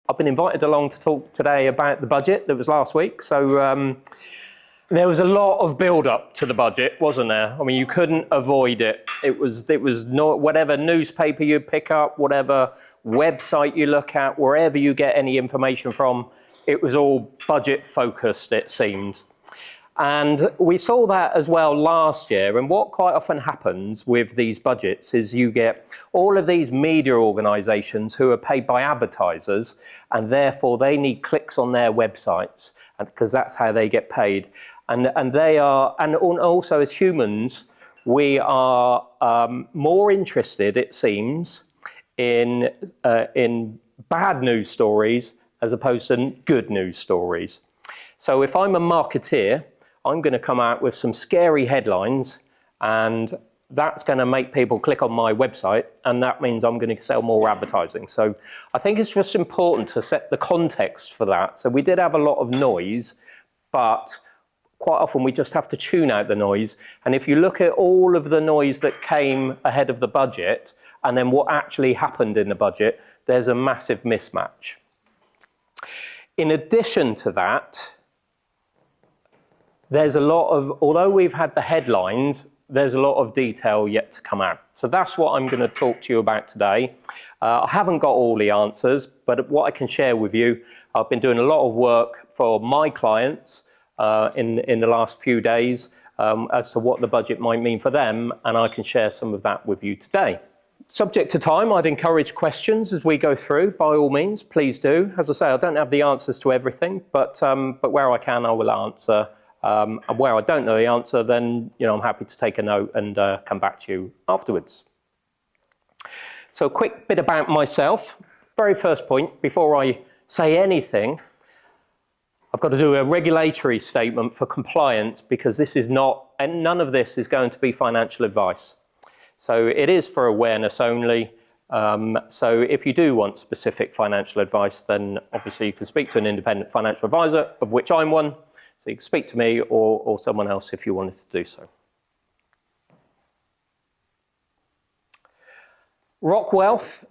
I've been invited along to talk today about the budget that was last week. So there was a lot of build-up to the budget, wasn't there? I mean, you couldn't avoid it. It was not whatever newspaper you pick up, whatever website you look at, wherever you get any information from, it was all budget-focused, it seemed. And we saw that as well last year. And what quite often happens with these budgets is you get all of these media organisations who are paid by advertisers, and therefore they need clicks on their websites, because that's how they get paid. And they are, and also as humans, we are more interested, it seems, in bad news stories as opposed to good news stories. So if I'm a marketeer, I'm going to come out with some scary headlines, and that's going to make people click on my website, and that means I'm going to sell more advertising. So I think it's just important to set the context for that. So we did have a lot of noise, but quite often we just have to tune out the noise. And if you look at all of the noise that came ahead of the budget and then what actually happened in the budget, there's a massive mismatch. In addition to that, there's a lot of, although we've had the headlines, there's a lot of detail yet to come out. So that's what I'm going to talk to you about today. I haven't got all the answers, but what I can share with you, I've been doing a lot of work for my clients in the last few days as to what the budget might mean for them, and I can share some of that with you today. Subject to time, I'd encourage questions as we go through. By all means, please do. As I say, I don't have the answers to everything, but where I can, I will answer. And where I don't know the answer, then I'm happy to take a note and come back to you afterwards. So a quick bit about myself. Very first point, before I say anything, I've got to do a regulatory statement for compliance, because this is not, and none of this is going to be financial advice. So it is for awareness only. So if you do want specific financial advice, then obviously you can speak to an independent financial advisor, of which I'm one. So you can speak to me or someone else if you wanted to do so. Rockwealth,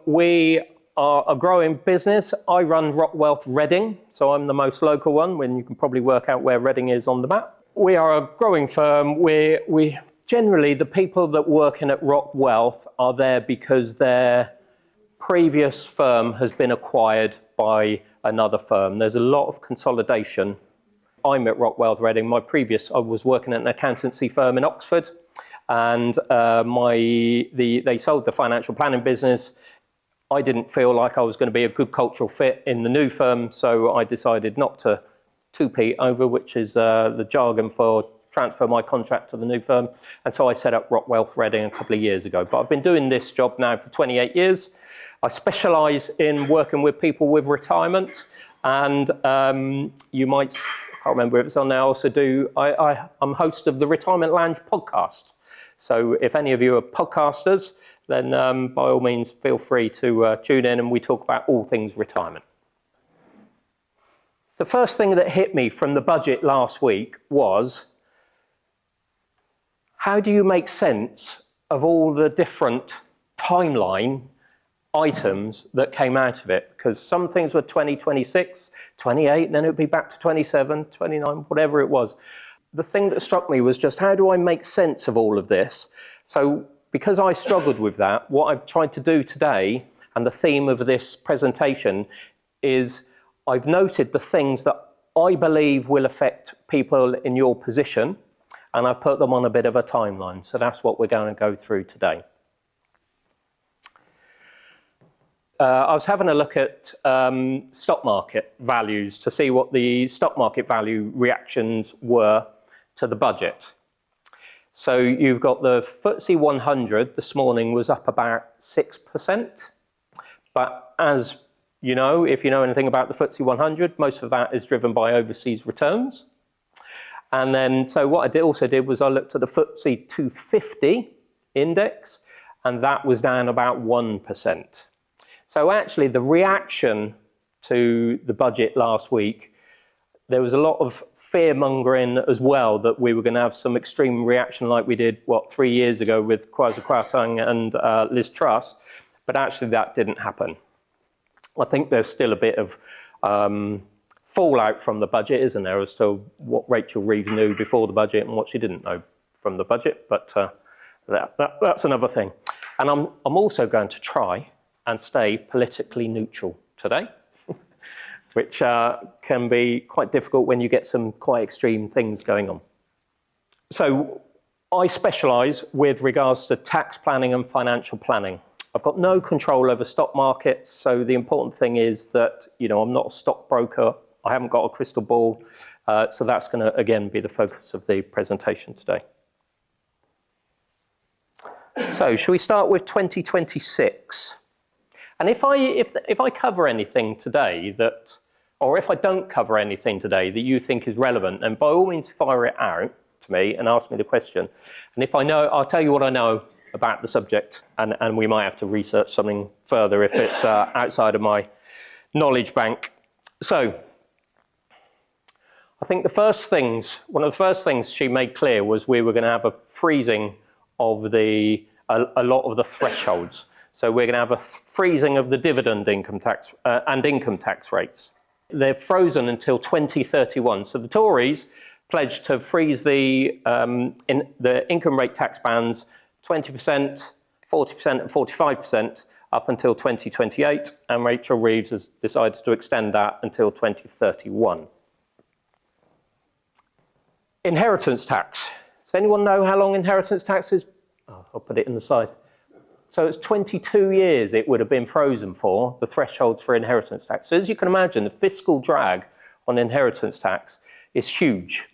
we are a growing business. I run Rockwealth Reading, so I'm the most local one, when you can probably work out where Reading is on the map. We are a growing firm. We generally, the people that work in at Rockwealth are there because their previous firm has been acquired by another firm. There's a lot of consolidation. I'm at Rockwealth Reading. I was working at an accountancy firm in Oxford, and they sold the financial planning business. I didn't feel like I was going to be a good cultural fit in the new firm, so I decided not to 2P over, which is the jargon for transfer my contract to the new firm. And so I set up Rockwealth Reading a couple of years ago. But I've been doing this job now for 28 years. I specialise in working with people with retirement, and you might, I can't remember if it's on there, I also do, I'm host of the Retirement Lounge podcast. So if any of you are podcasters, then by all means feel free to tune in, and we talk about all things retirement. The first thing that hit me from the budget last week was, how do you make sense of all the different timeline items that came out of it? Because some things were 2026, 28, and then it would be back to 27, 29, whatever it was. The thing that struck me was just, how do I make sense of all of this? So because I struggled with that, what I've tried to do today, and the theme of this presentation, is I've noted the things that I believe will affect people in your position, and I've put them on a bit of a timeline. So that's what we're going to go through today. I was having a look at stock market values to see what the stock market value reactions were to the budget. So you've got the FTSE 100 this morning was up about 6%. But as you know, if you know anything about the FTSE 100, most of that is driven by overseas returns. And then, so what I also did was I looked at the FTSE 250 index, and that was down about 1%. So actually the reaction to the budget last week, there was a lot of fear-mongering as well, that we were going to have some extreme reaction like we did, 3 years ago with Kwasi Kwarteng and Liz Truss, but actually that didn't happen. I think there's still a bit of fallout from the budget, isn't there, as to what Rachel Reeves knew before the budget and what she didn't know from the budget, but that's another thing. And I'm also going to try and stay politically neutral today, which can be quite difficult when you get some quite extreme things going on. So I specialise with regards to tax planning and financial planning. I've got no control over stock markets, so the important thing is that, you know, I'm not a stockbroker. I haven't got a crystal ball, so that's going to again be the focus of the presentation today. So, shall we start with 2026? And if I cover anything today that, or if I don't cover anything today that you think is relevant, then by all means fire it out to me and ask me the question. And if I know, I'll tell you what I know about the subject, and we might have to research something further if it's outside of my knowledge bank. So, I think one of the first things she made clear was we were going to have a freezing of a lot of the thresholds. So we're going to have a freezing of the dividend income tax and income tax rates. They're frozen until 2031. So the Tories pledged to freeze the income rate tax bands 20%, 40% and 45% up until 2028, and Rachel Reeves has decided to extend that until 2031. Inheritance tax. Does anyone know how long inheritance tax is? Oh, I'll put it in the side. So it's 22 years it would have been frozen for, the thresholds for inheritance tax. So as you can imagine, the fiscal drag on inheritance tax is huge.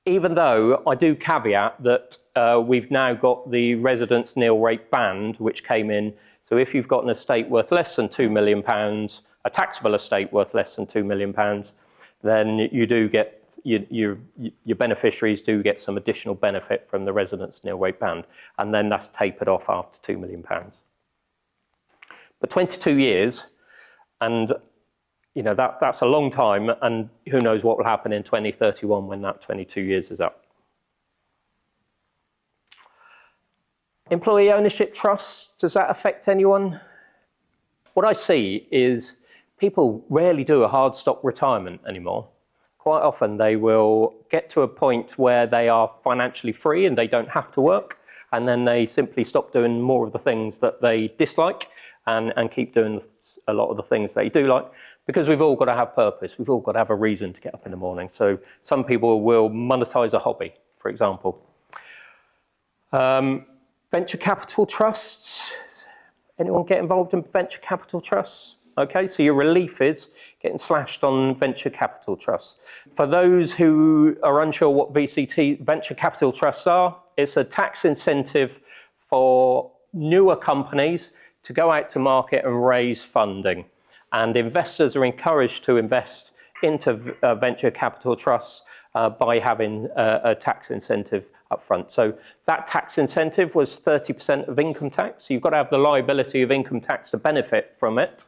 Even though I do caveat that we've now got the residence nil rate band, which came in. So if you've got an estate worth less than £2 million, a taxable estate worth less than £2 million, then you do get, your beneficiaries do get some additional benefit from the residence nil rate band, and then that's tapered off after £2 million. But 22 years, and you know, that's a long time, and who knows what will happen in 2031 when that 22 years is up. Employee ownership trusts, does that affect anyone? What I see is people rarely do a hard stop retirement anymore. Quite often they will get to a point where they are financially free and they don't have to work, and then they simply stop doing more of the things that they dislike and keep doing a lot of the things they do like, because we've all got to have purpose. We've all got to have a reason to get up in the morning. So some people will monetize a hobby, for example. Venture capital trusts. Anyone get involved in venture capital trusts? Okay, so your relief is getting slashed on venture capital trusts. For those who are unsure what venture capital trusts are, it's a tax incentive for newer companies to go out to market and raise funding. And investors are encouraged to invest into venture capital trusts by having a tax incentive up front. So that tax incentive was 30% of income tax. So you've got to have the liability of income tax to benefit from it.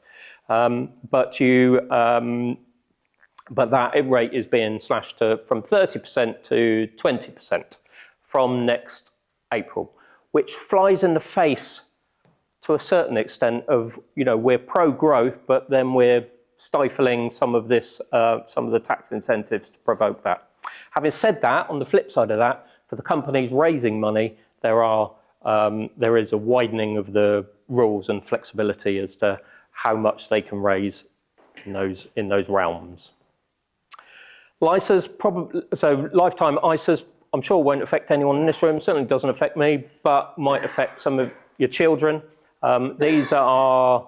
But that rate is being slashed from 30% to 20% from next April, which flies in the face to a certain extent of, you know, we're pro-growth, but then we're stifling some of the tax incentives to provoke that. Having said that, on the flip side of that, for the companies raising money, there is a widening of the rules and flexibility as to how much they can raise in those realms. LISAs, so lifetime ISAs, I'm sure won't affect anyone in this room, certainly doesn't affect me, but might affect some of your children. These are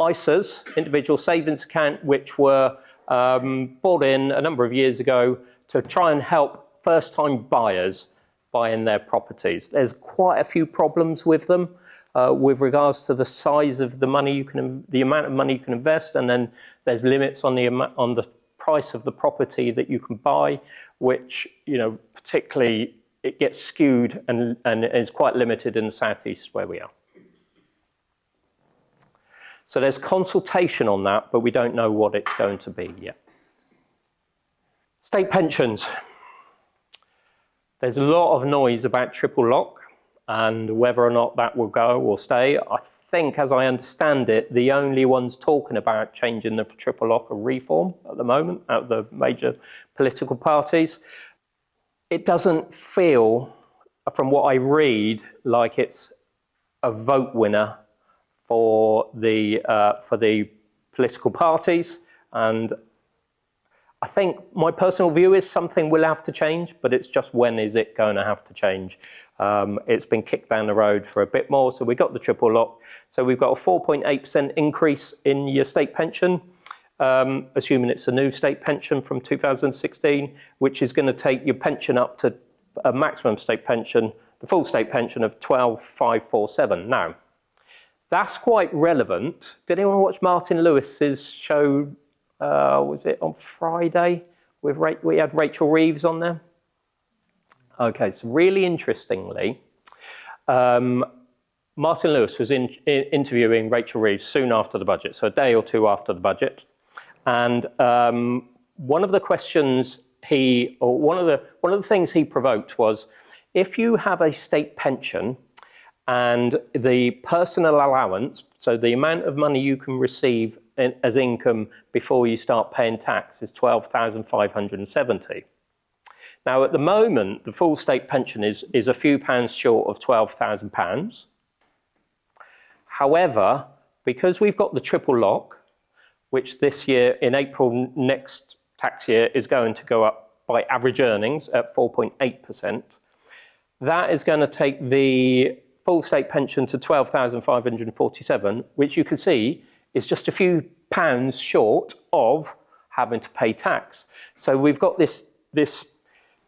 ISAs, individual savings account, which were brought in a number of years ago to try and help first-time buyers buy in their properties. There's quite a few problems with them with regards to the size of the money the amount of money you can invest, and then there's limits on the price of the property that you can buy, which, you know, particularly it gets skewed and is quite limited in the southeast where we are. So there's consultation on that, but we don't know what it's going to be yet. State pensions. There's a lot of noise about triple lock and whether or not that will go or stay. I think, as I understand it, the only ones talking about changing the triple lock are Reform at the moment, out of the major political parties. It doesn't feel, from what I read, like it's a vote winner for the political parties, and I think my personal view is something will have to change, but it's just when is it going to have to change. It's been kicked down the road for a bit more, so we got the triple lock. So we've got a 4.8% increase in your state pension, assuming it's a new state pension from 2016, which is going to take your pension up to a maximum state pension, the full state pension of 12,547. Now, that's quite relevant. Did anyone watch Martin Lewis's show? Was it on Friday? We had Rachel Reeves on there. Okay, so really interestingly, Martin Lewis was interviewing Rachel Reeves soon after the budget, so a day or two after the budget, and one of the questions one of the things he provoked was, if you have a state pension and the personal allowance, so the amount of money you can receive as income before you start paying tax, is 12,570. Now, at the moment, the full state pension is a few pounds short of £12,000. However, because we've got the triple lock, which this year, in April next tax year, is going to go up by average earnings at 4.8%, that is going to take the full state pension to 12,547, which you can see is just a few pounds short of having to pay tax. So we've got this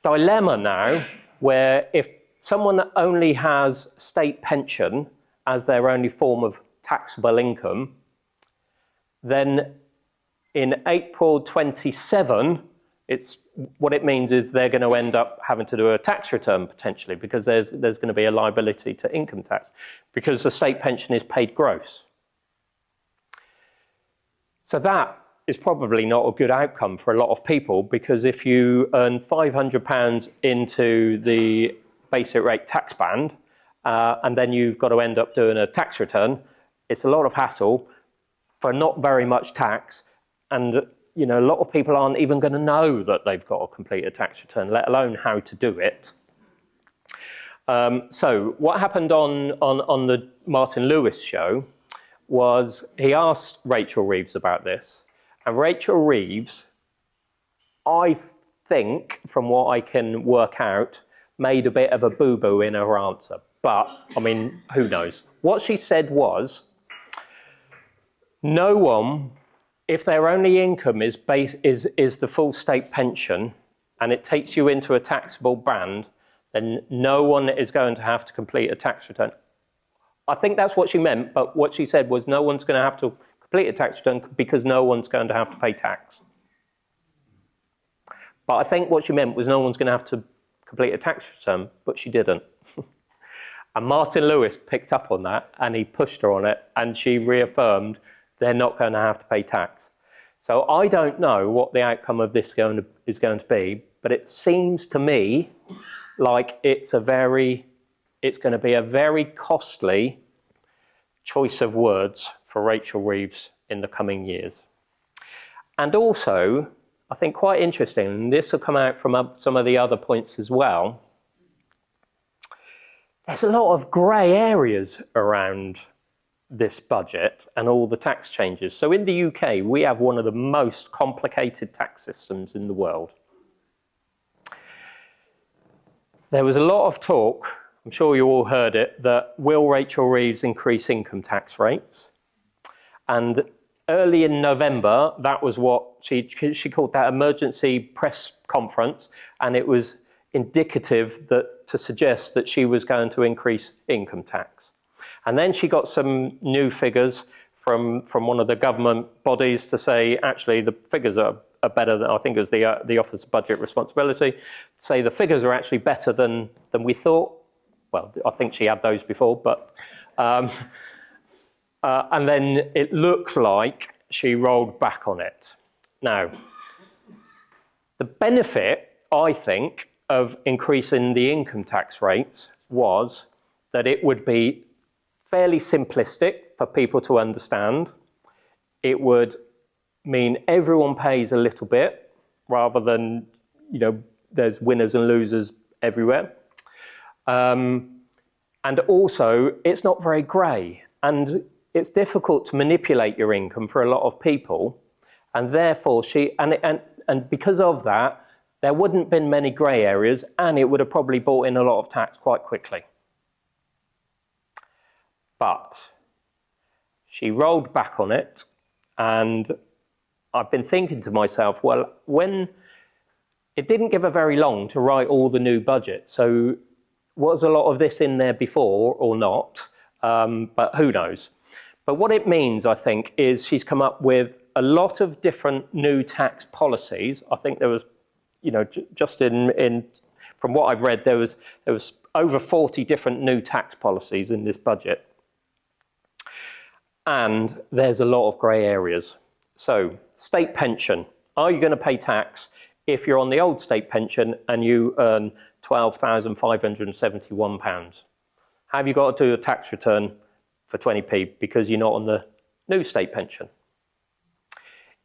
dilemma now where if someone that only has state pension as their only form of taxable income, then in April 27, what it means is they're going to end up having to do a tax return potentially, because there's going to be a liability to income tax because the state pension is paid gross. So that is probably not a good outcome for a lot of people, because if you earn £500 into the basic rate tax band and then you've got to end up doing a tax return, it's a lot of hassle for not very much tax, and a lot of people aren't even going to know that they've got to complete a tax return, let alone how to do it. So what happened on the Martin Lewis show was he asked Rachel Reeves about this, and Rachel Reeves, I think, from what I can work out, made a bit of a boo-boo in her answer. But, I mean, who knows? What she said was, no one, if their only income is the full state pension and it takes you into a taxable band, then no one is going to have to complete a tax return. I think that's what she meant, but what she said was no one's going to have to complete a tax return because no one's going to have to pay tax. But I think what she meant was no one's going to have to complete a tax return, but she didn't. And Martin Lewis picked up on that and he pushed her on it, and she reaffirmed they're not going to have to pay tax. So I don't know what the outcome of this is going to be, but it seems to me like it's going to be a very costly choice of words for Rachel Reeves in the coming years. And also, I think quite interesting, and this will come out from some of the other points as well, there's a lot of grey areas around this budget and all the tax changes. So in the UK, we have one of the most complicated tax systems in the world. There was a lot of talk, I'm sure you all heard it, that will Rachel Reeves increase income tax rates? And early in November, that was what she called that emergency press conference, and it was indicative to suggest that she was going to increase income tax. And then she got some new figures from one of the government bodies to say, actually, the figures are better than, I think it was the Office of Budget Responsibility, to say the figures are actually better than we thought. Well, I think she had those before, but... and then it looked like she rolled back on it. Now, the benefit, I think, of increasing the income tax rates was that it would be fairly simplistic for people to understand. It would mean everyone pays a little bit rather than, there's winners and losers everywhere. And also, it's not very grey, and it's difficult to manipulate your income for a lot of people, and therefore and because of that, there wouldn't have been many grey areas, and it would have probably brought in a lot of tax quite quickly. But she rolled back on it, and I've been thinking to myself, well, when it didn't give her very long to write all the new budget, so was a lot of this in there before or not? But who knows? But what it means, I think, is she's come up with a lot of different new tax policies. I think there was, just from what I've read, there was over 40 different new tax policies in this budget. And there's a lot of grey areas. So, state pension. Are you going to pay tax if you're on the old state pension and you earn £12,571? Have you got to do a tax return for 20p because you're not on the new state pension?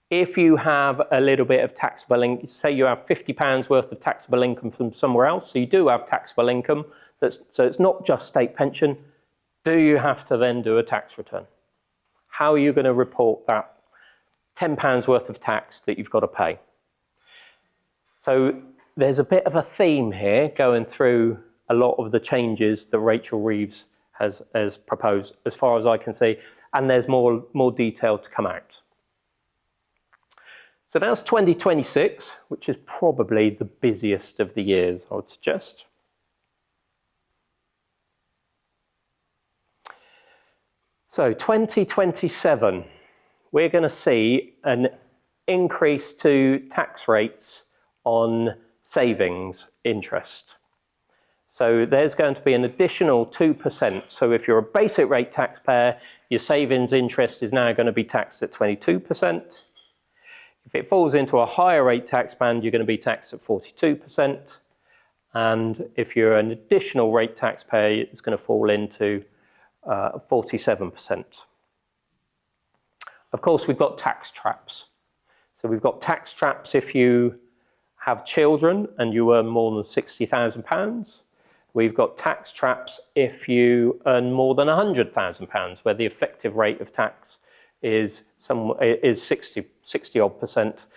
If you have a little bit of taxable income, say you have £50 worth of taxable income from somewhere else, so you do have taxable income, so it's not just state pension, do you have to then do a tax return? How are you going to report that £10 worth of tax that you've got to pay? So there's a bit of a theme here going through a lot of the changes that Rachel Reeves has proposed, as far as I can see, and there's more detail to come out. So now it's 2026, which is probably the busiest of the years, I would suggest. So 2027, we're going to see an increase to tax rates on savings interest. So there's going to be an additional 2%. So if you're a basic rate taxpayer, your savings interest is now going to be taxed at 22%. If it falls into a higher rate tax band, you're going to be taxed at 42%. And if you're an additional rate taxpayer, it's going to fall into 47%. Of course, we've got tax traps. So we've got tax traps if you have children and you earn more than £60,000. We've got tax traps if you earn more than £100,000, where the effective rate of tax is 60 odd percent,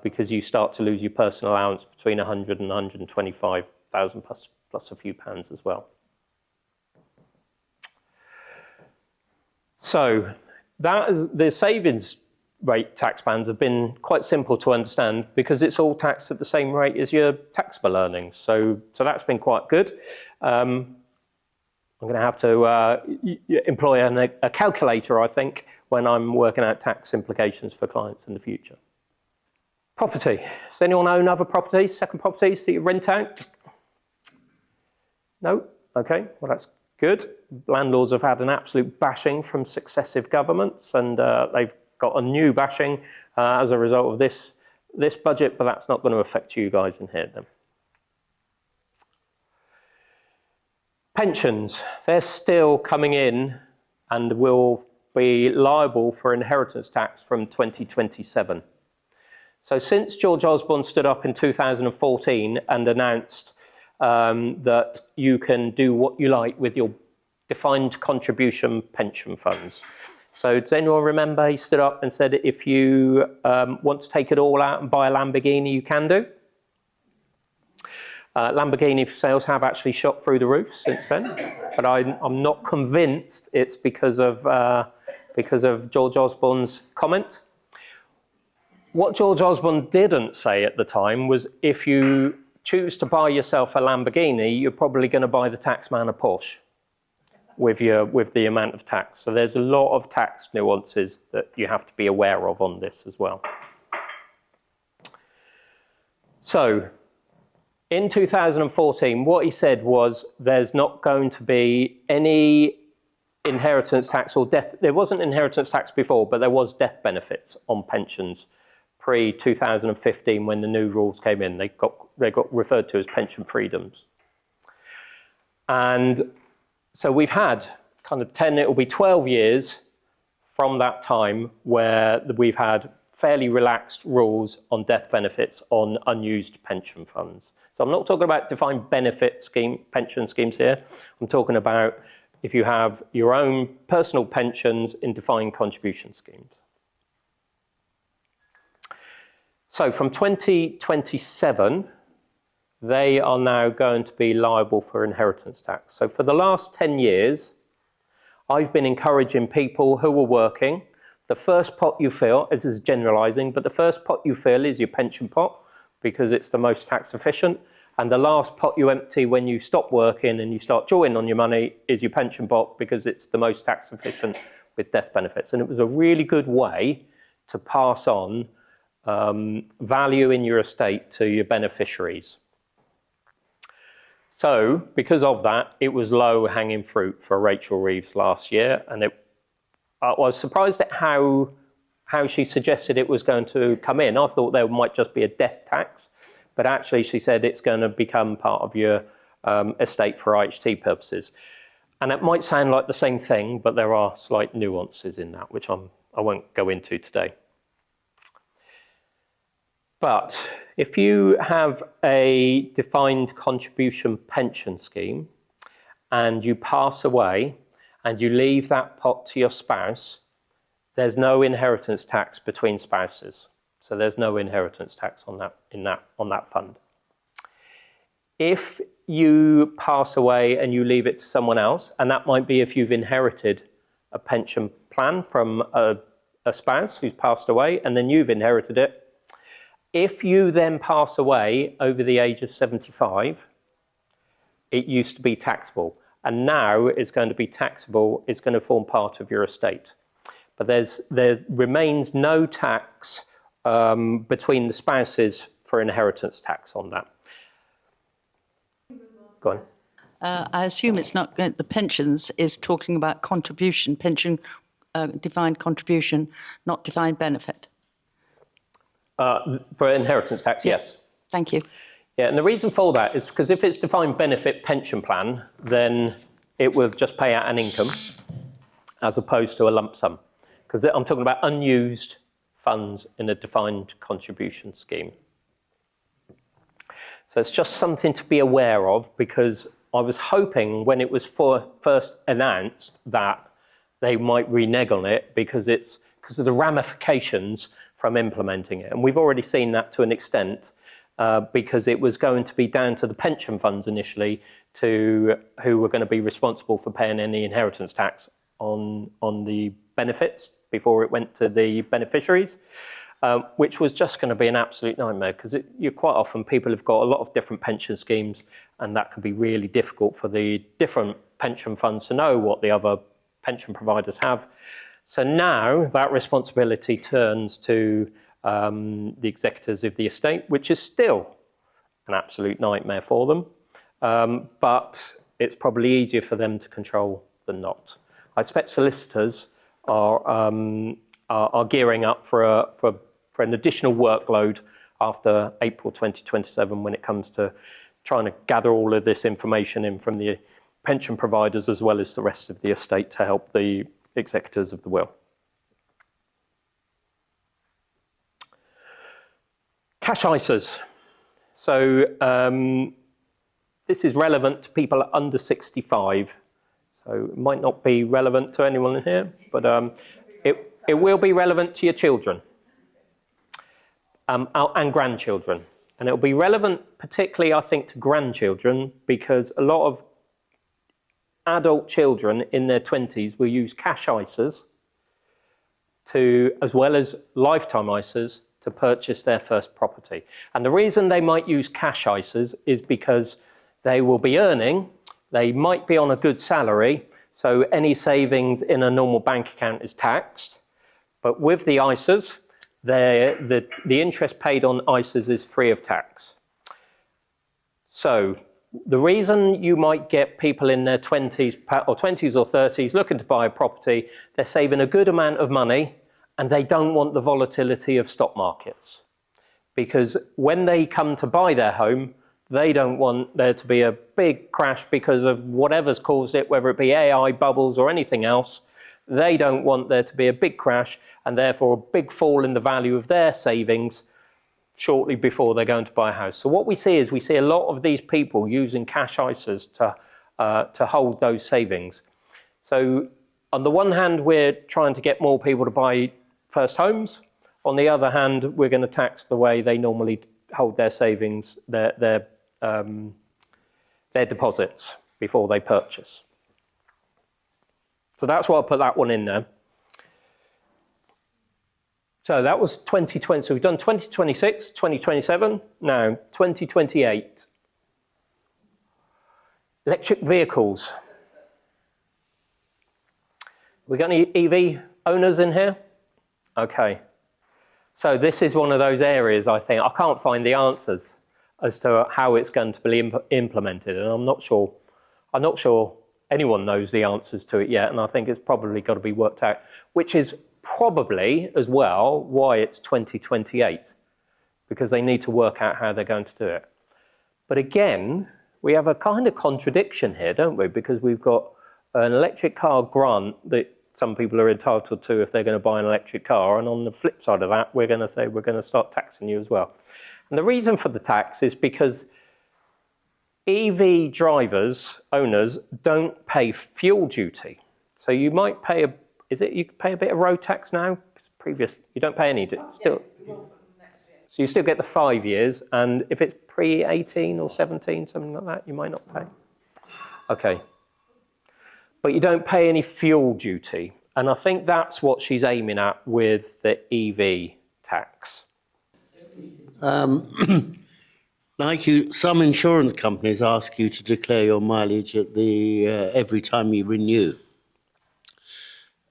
because you start to lose your personal allowance between 100 and 125,000 plus a few pounds as well. So that is, the savings rate tax bands have been quite simple to understand because it's all taxed at the same rate as your taxable earnings. So that's been quite good. I'm going to have to employ a calculator, I think, when I'm working out tax implications for clients in the future. Property. Does anyone own other properties, second properties that you rent out? No? Okay, well that's good. Landlords have had an absolute bashing from successive governments, and they've got a new bashing as a result of this budget, but that's not going to affect you guys in here then. Pensions, they're still coming in and will be liable for inheritance tax from 2027. So since George Osborne stood up in 2014 and announced that you can do what you like with your defined contribution pension funds. So does anyone remember he stood up and said if you want to take it all out and buy a Lamborghini, you can do? Lamborghini sales have actually shot through the roof since then, but I'm not convinced it's because of George Osborne's comment. What George Osborne didn't say at the time was if you choose to buy yourself a Lamborghini, you're probably going to buy the taxman a Porsche with the amount of tax. So there's a lot of tax nuances that you have to be aware of on this as well. So in 2014, what he said was there's not going to be any inheritance tax or death. There wasn't inheritance tax before, but there was death benefits on pensions pre-2015 when the new rules came in. They got referred to as pension freedoms. And So we've had kind of 10, it'll be 12 years from that time where we've had fairly relaxed rules on death benefits on unused pension funds. So I'm not talking about defined benefit pension schemes here. I'm talking about if you have your own personal pensions in defined contribution schemes. So from 2027, they are now going to be liable for inheritance tax. So for the last 10 years, I've been encouraging people who are working, the first pot you fill, this is generalising, but the first pot you fill is your pension pot because it's the most tax efficient. And the last pot you empty when you stop working and you start drawing on your money is your pension pot because it's the most tax efficient with death benefits. And it was a really good way to pass on value in your estate to your beneficiaries. So because of that, it was low-hanging fruit for Rachel Reeves last year, and I was surprised at how she suggested it was going to come in. I thought there might just be a death tax, but actually she said it's going to become part of your estate for IHT purposes. And it might sound like the same thing, but there are slight nuances in that, which I won't go into today. But if you have a defined contribution pension scheme and you pass away and you leave that pot to your spouse, there's no inheritance tax between spouses. So there's no inheritance tax on that fund. If you pass away and you leave it to someone else, and that might be if you've inherited a pension plan from a spouse who's passed away and then you've inherited it, if you then pass away over the age of 75, it used to be taxable. And now it's going to be taxable, it's going to form part of your estate. But there remains no tax between the spouses for inheritance tax on that. Go on. I assume it's not the pensions is talking about contribution, pension, defined contribution, not defined benefit. For inheritance tax, Yeah. yes. Thank you. Yeah, and the reason for that is because if it's defined benefit pension plan, then it will just pay out an income as opposed to a lump sum. Because I'm talking about unused funds in a defined contribution scheme. So it's just something to be aware of, because I was hoping when it was first announced that they might renege on it because of the ramifications from implementing it. And we've already seen that to an extent because it was going to be down to the pension funds initially who were going to be responsible for paying any inheritance tax on the benefits before it went to the beneficiaries, which was just going to be an absolute nightmare because you quite often people have got a lot of different pension schemes, and that can be really difficult for the different pension funds to know what the other pension providers have. So now that responsibility turns to the executors of the estate, which is still an absolute nightmare for them. But it's probably easier for them to control than not. I expect solicitors are gearing up for an additional workload after April 2027 when it comes to trying to gather all of this information in from the pension providers as well as the rest of the estate to help the executors of the will. Cash ISAs. So this is relevant to people under 65. So it might not be relevant to anyone in here, but it will be relevant to your children and grandchildren. And it will be relevant particularly, I think, to grandchildren because a lot of adult children in their 20s will use cash ISAs as well as lifetime ISAs to purchase their first property. And the reason they might use cash ISAs is because they will be earning, they might be on a good salary, so any savings in a normal bank account is taxed. But with the ISAs, the interest paid on ISAs is free of tax. So the reason you might get people in their 20s or 30s looking to buy a property, they're saving a good amount of money and they don't want the volatility of stock markets. Because when they come to buy their home, They don't want there to be a big crash because of whatever's caused it, whether it be AI bubbles or anything else. They don't want there to be a big crash and therefore a big fall in the value of their savings shortly before they're going to buy a house. So what we see is we see a lot of these people using cash ISAs to hold those savings. So on the one hand, we're trying to get more people to buy first homes. On the other hand, we're going to tax the way they normally hold their savings, their deposits before they purchase. So that's why I put that one in there. So that was 2020. So we've done 2026, 2027, now 2028. Electric vehicles. We got any EV owners in here? Okay. So this is one of those areas I think I can't find the answers as to how it's going to be implemented, and I'm not sure anyone knows the answers to it yet, and I think it's probably got to be worked out, which is probably as well why it's 2028, because they need to work out how they're going to do it. But again, we have a kind of contradiction here, don't we? Because we've got an electric car grant that some people are entitled to if they're going to buy an electric car, and on the flip side of that, we're going to say we're going to start taxing you as well. And the reason for the tax is because EV drivers, owners, don't pay fuel duty. So you might pay you pay a bit of road tax now? It's previous, you don't pay any, still. So you still get the 5 years, and if it's pre-18 or 17, something like that, you might not pay. Okay. But you don't pay any fuel duty. And I think that's what she's aiming at with the EV tax. Like some insurance companies ask you to declare your mileage at every time you renew.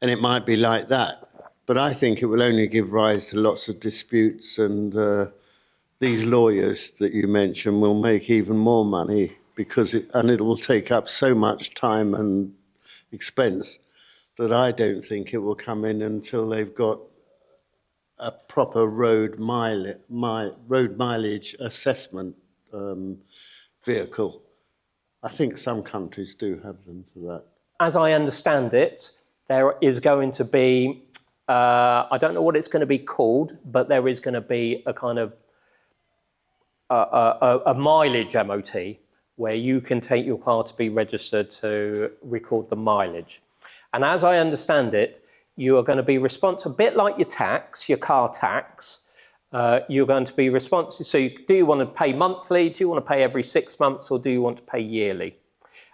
And it might be like that. But I think it will only give rise to lots of disputes, and these lawyers that you mentioned will make even more money because it will take up so much time and expense that I don't think it will come in until they've got a proper road mileage assessment vehicle. I think some countries do have them for that. As I understand it, there is going to be, I don't know what it's going to be called, but there is going to be a kind of a mileage MOT where you can take your car to be registered to record the mileage. And as I understand it, you are going to be responsible, a bit like your tax, your car tax. You're going to be responsible. So do you want to pay monthly? Do you want to pay every 6 months? Or do you want to pay yearly?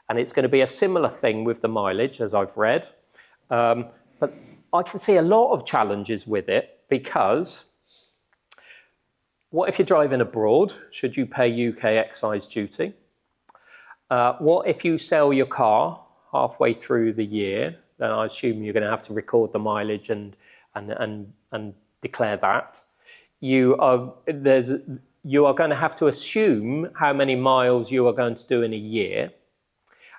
And it's going to be a similar thing with the mileage, as I've read. But I can see a lot of challenges with it, because what if you're driving abroad? Should you pay UK excise duty? What if you sell your car halfway through the year? Then I assume you're going to have to record the mileage and declare that. You are going to have to assume how many miles you are going to do in a year.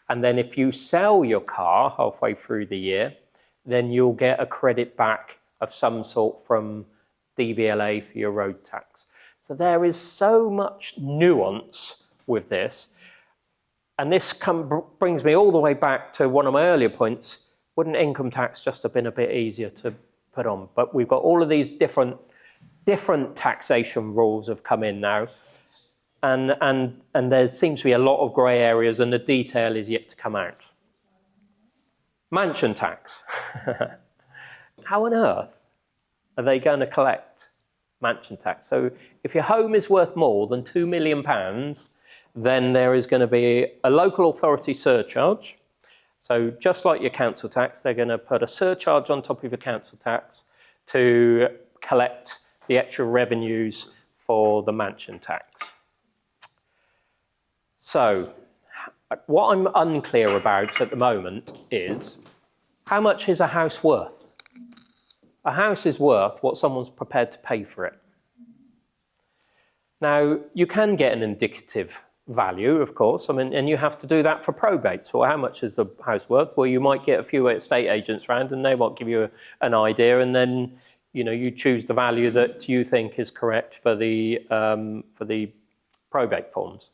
And then if you sell your car halfway through the year, then you'll get a credit back of some sort from DVLA for your road tax. So there is so much nuance with this. And this brings me all the way back to one of my earlier points. Wouldn't income tax just have been a bit easier to put on? But we've got all of these different taxation rules have come in now. And there seems to be a lot of grey areas, and the detail is yet to come out. Mansion tax. How on earth are they going to collect mansion tax? So if your home is worth more than £2 million, then there is going to be a local authority surcharge. So just like your council tax, they're going to put a surcharge on top of your council tax to collect the extra revenues for the mansion tax. So what I'm unclear about at the moment is, how much is a house worth? A house is worth what someone's prepared to pay for it. Now, you can get an indicative value, of course, and you have to do that for probate. So how much is the house worth? Well, you might get a few estate agents around and they might give you an idea, and then you choose the value that you think is correct for the probate forms.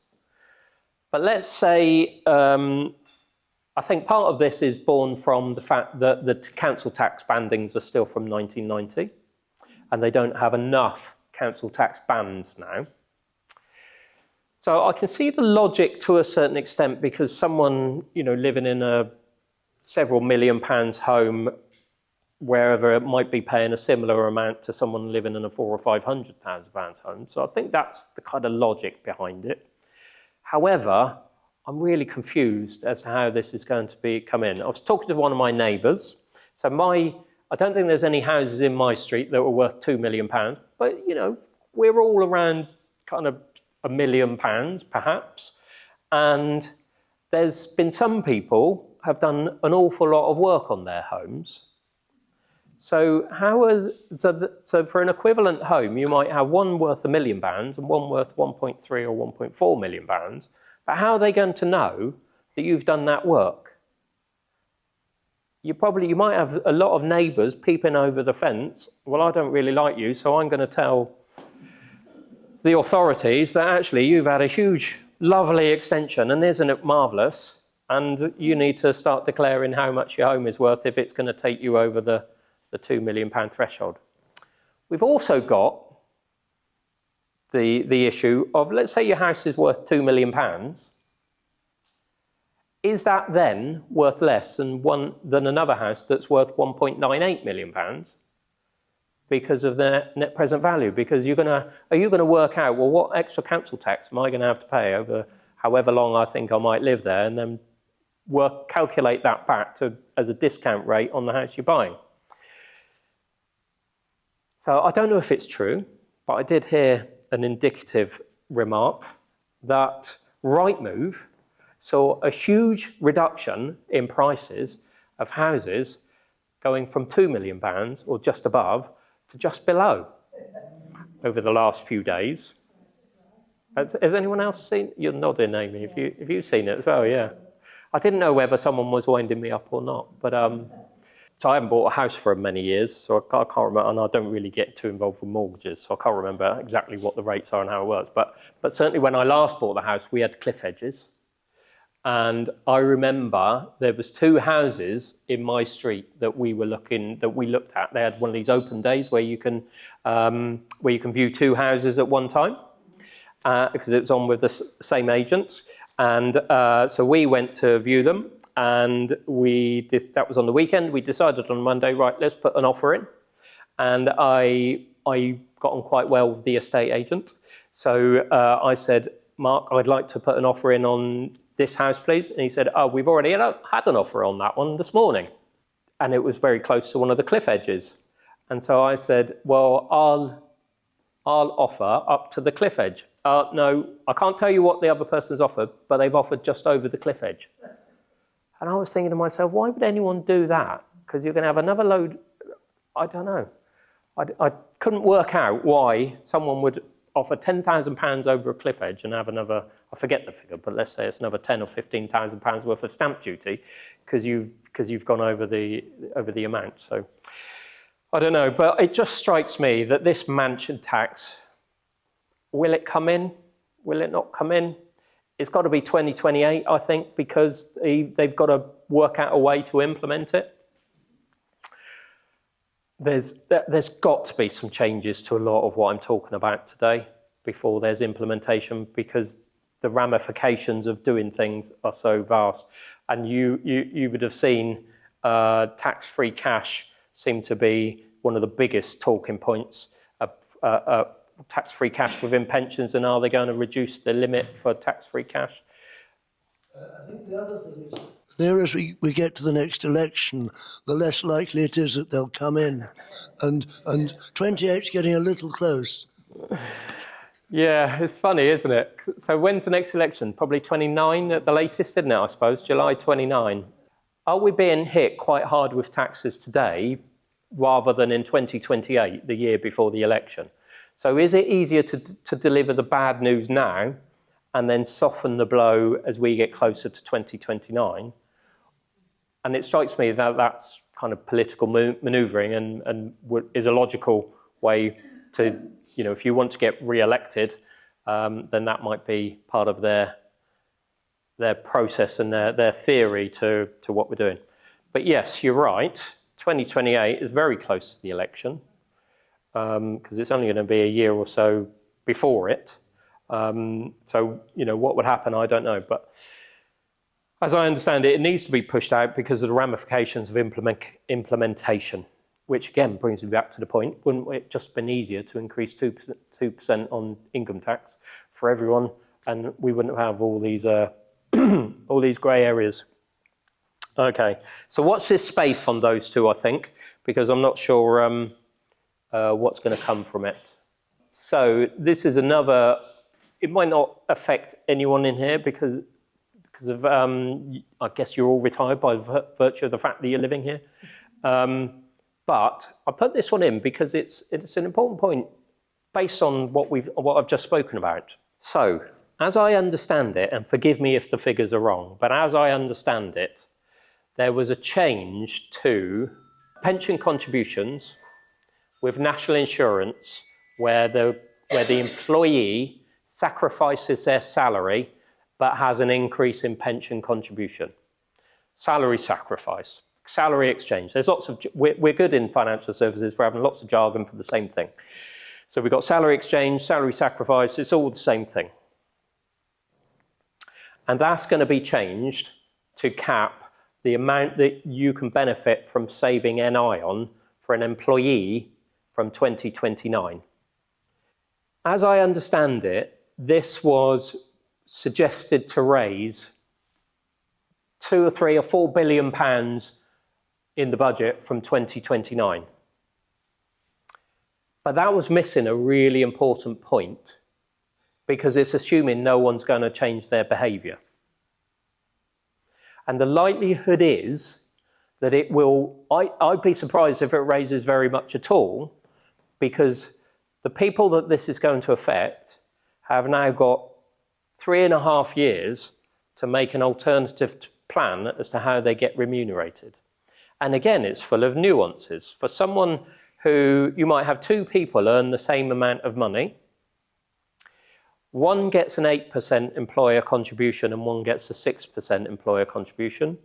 But let's say, I think part of this is born from the fact that the council tax bandings are still from 1990, and they don't have enough council tax bands now. So I can see the logic to a certain extent, because someone, living in a several £1 million home, wherever it might be paying a similar amount to someone living in a £400,000 or £500,000 home. So I think that's the kind of logic behind it. However, I'm really confused as to how this is going to come in. I was talking to one of my neighbours. So I don't think there's any houses in my street that were worth £2 million, but we're all around kind of £1 million perhaps. And there's been some people have done an awful lot of work on their homes. So so for an equivalent home, you might have one worth £1 million and one worth 1.3 or 1.4 million pounds. But how are they going to know that you've done that work? You might have a lot of neighbours peeping over the fence. Well, I don't really like you, so I'm going to tell the authorities that actually you've had a huge, lovely extension, and isn't it marvellous? And you need to start declaring how much your home is worth if it's going to take you over the £2 million threshold. We've also got the issue of, let's say your house is worth £2 million. Is that then worth less than another house that's worth £1.98 million because of the net present value? Because are you going to work out, well, what extra council tax am I going to have to pay over however long I think I might live there, and then calculate that back as a discount rate on the house you're buying? So I don't know if it's true, but I did hear an indicative remark that Rightmove saw a huge reduction in prices of houses going from £2 million or just above to just below over the last few days. Has anyone else seen? You're nodding, Amy. Have you seen it as well? Yeah. I didn't know whether someone was winding me up or not, but so I haven't bought a house for many years, so I can't remember, and I don't really get too involved with mortgages, so I can't remember exactly what the rates are and how it works. But certainly when I last bought the house, we had cliff edges, and I remember there was 2 houses in my street that we looked at. They had one of these open days where you can view 2 houses at one time, because it was on with the same agent, and so we went to view them. And that was on the weekend. We decided on Monday, right, let's put an offer in. And I got on quite well with the estate agent. So I said, Mark, I'd like to put an offer in on this house, please. And he said, oh, we've already had an offer on that one this morning. And it was very close to one of the cliff edges. And so I said, well, I'll offer up to the cliff edge. No, I can't tell you what the other person's offered, but they've offered just over the cliff edge. And I was thinking to myself, why would anyone do that? Because you're going to have another load. I don't know. I couldn't work out why someone would offer £10,000 over a cliff edge and have another, I forget the figure, but let's say it's another £10,000 or £15,000 worth of stamp duty because you've gone over the amount. So I don't know, but it just strikes me that this mansion tax, will it come in? Will it not come in? It's got to be 2028, I think, because they've got to work out a way to implement it. There's got to be some changes to a lot of what I'm talking about today before there's implementation, because the ramifications of doing things are so vast. And you would have seen tax-free cash seem to be one of the biggest talking points. Tax-free cash within pensions, and are they going to reduce the limit for tax-free cash? I think the other thing is, the nearer we get to the next election, the less likely it is that they'll come in. And 28's getting a little close. Yeah, it's funny, isn't it? So when's the next election? Probably 29 at the latest, isn't it, I suppose? July 29. Are we being hit quite hard with taxes today rather than in 2028, the year before the election? So is it easier to deliver the bad news now and then soften the blow as we get closer to 2029? And it strikes me that that's kind of political manoeuvring and is a logical way to, if you want to get re-elected, then that might be part of their process and their theory to what we're doing. But yes, you're right, 2028 is very close to the election, because it's only going to be a year or so before it. So, what would happen, I don't know. But as I understand it, it needs to be pushed out because of the ramifications of implementation, which again brings me back to the point, wouldn't it just been easier to increase 2% on income tax for everyone, and we wouldn't have all these all these grey areas. Okay, so watch this space on those two, I think, because I'm not sure what's going to come from it. So this is another, it might not affect anyone in here because of, I guess you're all retired by virtue of the fact that you're living here. But I put this one in because it's an important point based on what I've just spoken about. So, as I understand it, and forgive me if the figures are wrong, but as I understand it, there was a change to pension contributions with national insurance where the employee sacrifices their salary but has an increase in pension contribution. Salary sacrifice, salary exchange. There's lots of, we're good in financial services for having lots of jargon for the same thing. So we've got salary exchange, salary sacrifice, it's all the same thing. And that's going to be changed to cap the amount that you can benefit from saving NI on for an employee from 2029. As I understand it, this was suggested to raise £2 or £3 or £4 billion in the budget from 2029. But that was missing a really important point because it's assuming no one's going to change their behaviour. And the likelihood is that it will, I'd be surprised if it raises very much at all, because the people that this is going to affect have now got 3.5 years to make an alternative plan as to how they get remunerated. And again, it's full of nuances. For someone who, you might have two people earn the same amount of money, one gets an 8% employer contribution and one gets a 6% employer contribution.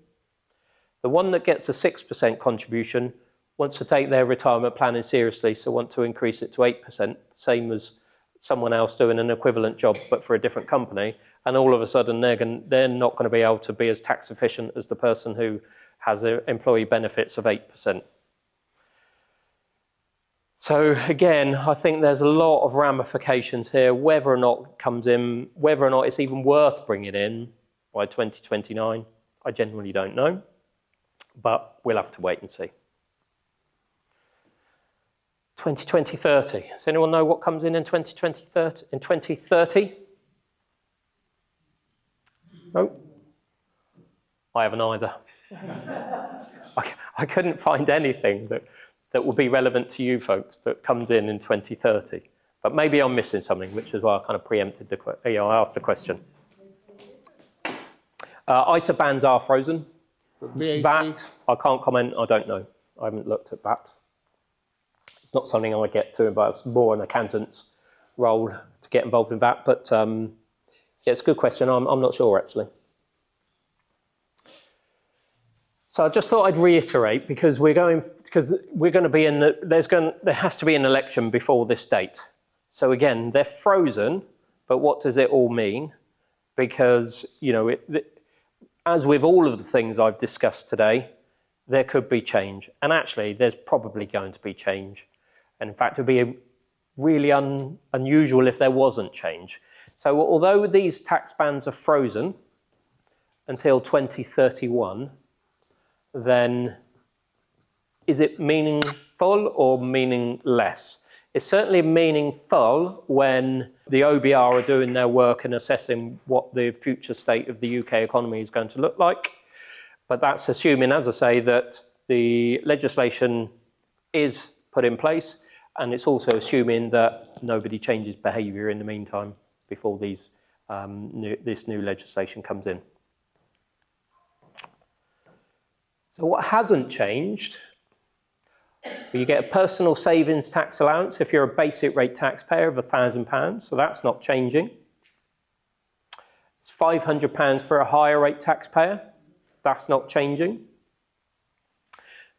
The one that gets a 6% contribution wants to take their retirement planning seriously, so want to increase it to 8%, same as someone else doing an equivalent job but for a different company, and all of a sudden they're not going to be able to be as tax efficient as the person who has employee benefits of 8%. So again, I think there's a lot of ramifications here, whether or not it comes in, whether or not it's even worth bringing in by 2029, I genuinely don't know, but we'll have to wait and see. 2030. Does anyone know what comes in 2030? No? I haven't either. I couldn't find anything that would be relevant to you folks that comes in 2030. But maybe I'm missing something, which is why I kind of preempted I asked the question. ISA bands are frozen. VAT, I can't comment, I don't know. I haven't looked at VAT. It's not something I get to, but it's more an accountant's role to get involved in that. But yeah, it's a good question. I'm not sure, actually. So I just thought I'd reiterate, because we're going to be in there has to be an election before this date. So again, they're frozen, but what does it all mean? Because, as with all of the things I've discussed today, there could be change. And actually, there's probably going to be change. And in fact, it would be really unusual if there wasn't change. So although these tax bands are frozen until 2031, then is it meaningful or meaningless? It's certainly meaningful when the OBR are doing their work and assessing what the future state of the UK economy is going to look like. But that's assuming, as I say, that the legislation is put in place, and it's also assuming that nobody changes behaviour in the meantime before this new legislation comes in. So what hasn't changed, you get a personal savings tax allowance if you're a basic rate taxpayer of £1,000, so that's not changing. It's £500 for a higher rate taxpayer. That's not changing.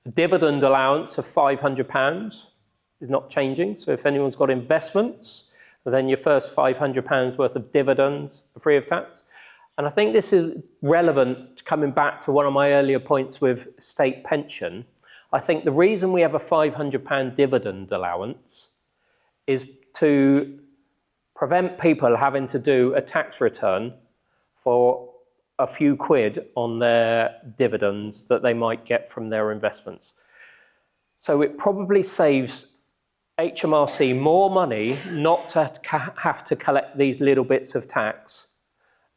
The dividend allowance of £500 is not changing. So if anyone's got investments, then your first £500 worth of dividends are free of tax. And I think this is relevant, coming back to one of my earlier points with state pension. I think the reason we have a £500 dividend allowance is to prevent people having to do a tax return for a few quid on their dividends that they might get from their investments. So it probably saves HMRC more money not to have to collect these little bits of tax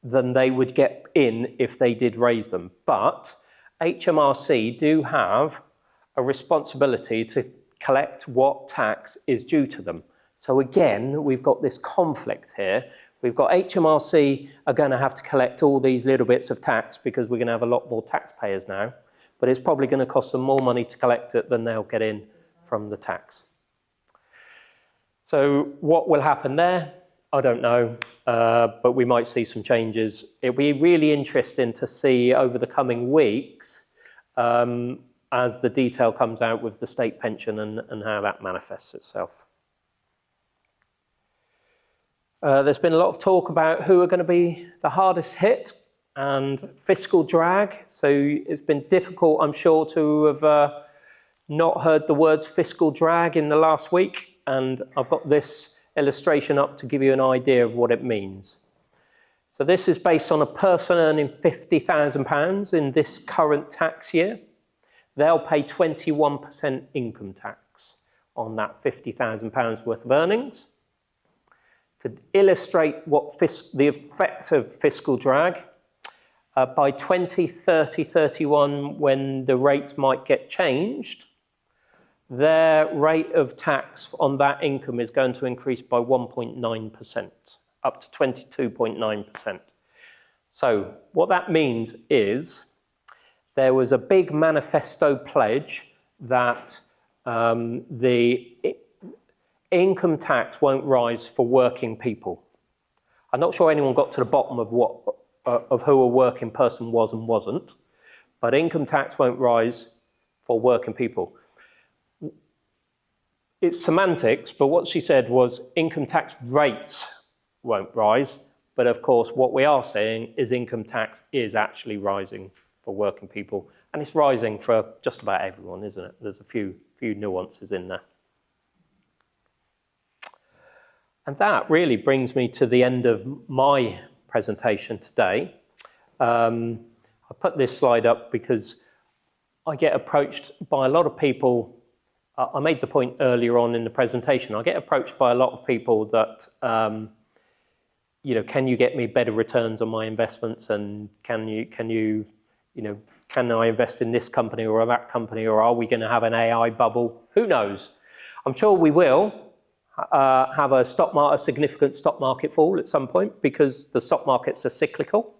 than they would get in if they did raise them. But HMRC do have a responsibility to collect what tax is due to them. So again, we've got this conflict here. We've got HMRC are going to have to collect all these little bits of tax because we're going to have a lot more taxpayers now, but it's probably going to cost them more money to collect it than they'll get in from the tax. So what will happen there? I don't know, but we might see some changes. It'll be really interesting to see over the coming weeks as the detail comes out with the state pension and how that manifests itself. There's been a lot of talk about who are going to be the hardest hit and fiscal drag. So it's been difficult, I'm sure, to have not heard the words fiscal drag in the last week. And I've got this illustration up to give you an idea of what it means. So this is based on a person earning £50,000 in this current tax year. They'll pay 21% income tax on that £50,000 worth of earnings. To illustrate what the effect of fiscal drag, by 2030, 31, when the rates might get changed, their rate of tax on that income is going to increase by 1.9%, up to 22.9%. So what that means is there was a big manifesto pledge that the income tax won't rise for working people. I'm not sure anyone got to the bottom of who a working person was and wasn't, but income tax won't rise for working people. It's semantics, but what she said was income tax rates won't rise, but of course what we are saying is income tax is actually rising for working people, and it's rising for just about everyone, isn't it? There's a few nuances in there. And that really brings me to the end of my presentation today. I put this slide up because I get approached by a lot of people. I made the point earlier on in the presentation. I get approached by a lot of people that, can you get me better returns on my investments, and can I invest in this company or that company, or are we going to have an AI bubble? Who knows? I'm sure we will have a significant stock market fall at some point because the stock markets are cyclical.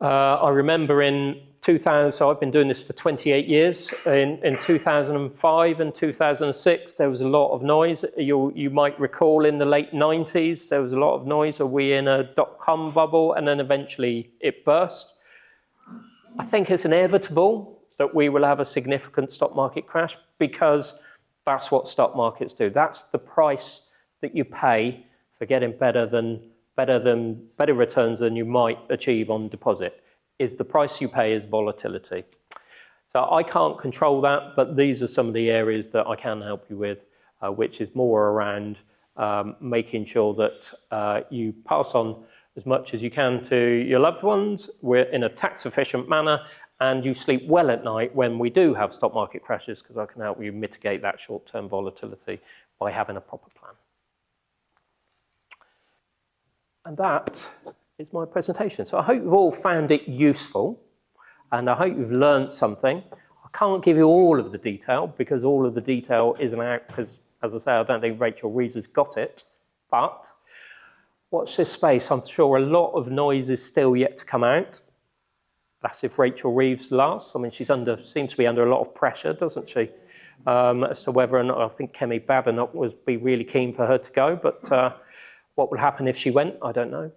I remember in 2000, so I've been doing this for 28 years. In 2005 and 2006, there was a lot of noise. You might recall in the late 90s, there was a lot of noise. Are we in a dot-com bubble? And then eventually it burst. I think it's inevitable that we will have a significant stock market crash because that's what stock markets do. That's the price that you pay for getting better returns than you might achieve on deposit. Is the price you pay is volatility. So I can't control that, but these are some of the areas that I can help you with, which is more around making sure that you pass on as much as you can to your loved ones. We're in a tax efficient manner, and you sleep well at night when we do have stock market crashes, because I can help you mitigate that short-term volatility by having a proper plan. And that is my presentation. So I hope you've all found it useful, and I hope you've learned something. I can't give you all of the detail because all of the detail isn't out, because, as I say, I don't think Rachel Reeves has got it. But watch this space. I'm sure a lot of noise is still yet to come out. That's if Rachel Reeves lasts. I mean, she seems to be under a lot of pressure, doesn't she? As to whether or not, I think Kemi Badenoch would be really keen for her to go, but What would happen if she went? I don't know.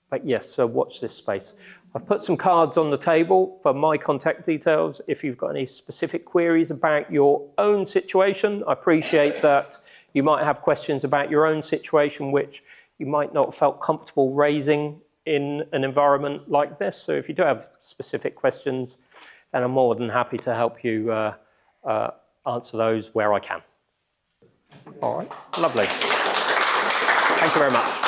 But yes, so watch this space. I've put some cards on the table for my contact details. If you've got any specific queries about your own situation, I appreciate that you might have questions about your own situation, which you might not have felt comfortable raising in an environment like this. So if you do have specific questions, then I'm more than happy to help you answer those where I can. All right, lovely. Thank you very much.